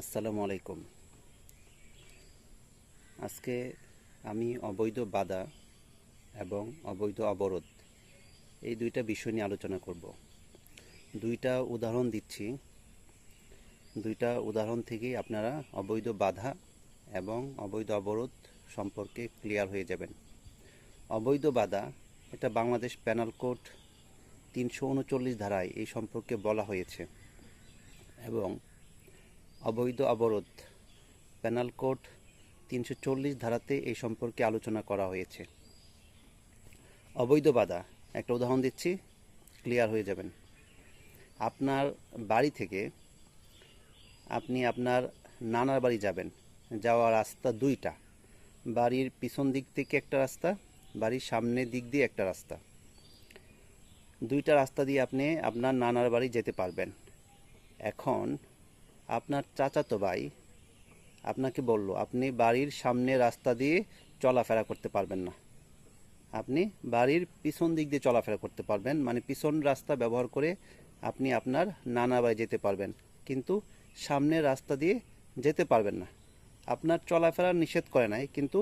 আসসালামু আলাইকুম। আজকে আমি অবৈধ বাধা এবং অবৈধ অবরোধ এই দুইটা বিষয় নিয়ে আলোচনা করব। দুইটা উদাহরণ দিচ্ছি। দুইটা উদাহরণ থেকেই আপনারা অবৈধ বাধা এবং অবৈধ অবরোধ সম্পর্কে ক্লিয়ার হয়ে যাবেন। অবৈধ বাধা, এটা বাংলাদেশ পেনাল কোড ৩৩৯ ধারায় এই সম্পর্কে বলা হয়েছে, এবং অবৈধ অবরোধ পেনাল কোড ৩৪০ ধারাতে এই সম্পর্কে আলোচনা করা হয়েছে। অবৈধ বাধা, একটা উদাহরণ দিচ্ছি, ক্লিয়ার হয়ে যাবেন। আপনার বাড়ি থেকে আপনি আপনার নানার বাড়ি যাবেন, যাওয়ার রাস্তা দুইটা। বাড়ির পিছন দিক থেকে একটা রাস্তা, বাড়ির সামনের দিক দিয়ে একটা রাস্তা। দুইটা রাস্তা দিয়ে আপনি আপনার নানার বাড়ি যেতে পারবেন। এখন আপনার চাচাতো ভাই আপনাকে বলল আপনি বাড়ির সামনে রাস্তা দিয়ে চলাফেরা করতে পারবেন না, আপনি বাড়ির পিছন দিক দিয়ে চলাফেরা করতে পারবেন, মানে পিছন রাস্তা ব্যবহার করে আপনি আপনার নানা বাড়ি যেতে পারবেন, কিন্তু সামনের রাস্তা দিয়ে যেতে পারবেন না। আপনার চলাফেরা নিষেধ করে নাই, কিন্তু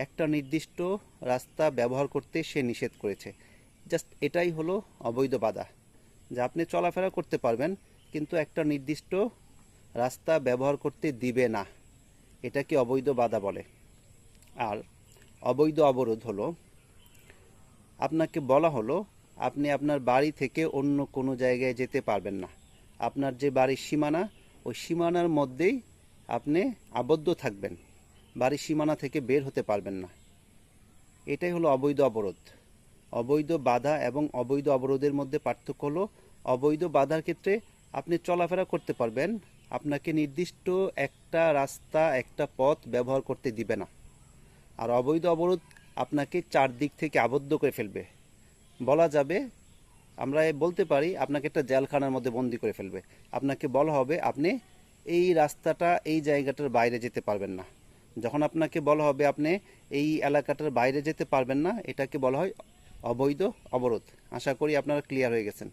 একটা নির্দিষ্ট রাস্তা ব্যবহার করতে সে নিষেধ করেছে। জাস্ট এটাই হলো অবৈধ বাধা, যে আপনি চলাফেরা করতে পারবেন কিন্তু একটা নির্দিষ্ট রাস্তা ব্যবহার করতে দিবে না, এটাকে অবৈধ বাধা বলে। আর অবৈধ অবরোধ হলো, আপনাকে বলা হলো আপনি আপনার বাড়ি থেকে অন্য কোনো জায়গায় যেতে পারবেন না, আপনার যে বাড়ির সীমানা ওই সীমানার মধ্যেই আপনি আবদ্ধ থাকবেন, বাড়ির সীমানা থেকে বের হতে পারবেন না। এটাই হলো অবৈধ অবরোধ। অবৈধ বাধা এবং অবৈধ অবরোধের মধ্যে পার্থক্য হলো, অবৈধ বাধার ক্ষেত্রে আপনি চলাফেরা করতে পারবেন, আপনাকে নির্দিষ্ট একটা রাস্তা একটা পথ ব্যবহার করতে দিবে না। আর অবৈধ অবরোধ আপনাকে চারদিক থেকে আবদ্ধ করে ফেলবে, বলা যাবে, আমরা বলতে পারি আপনাকে একটা জেলখানার মধ্যে বন্দি করে ফেলবে। আপনাকে বলা হবে আপনি এই রাস্তাটা এই জায়গাটার বাইরে যেতে পারবেন না। যখন আপনাকে বলা হবে আপনি এই এলাকাটার বাইরে যেতে পারবেন না, এটাকে বলা হয় অবৈধ অবরোধ। আশা করি আপনারা ক্লিয়ার হয়ে গেছেন।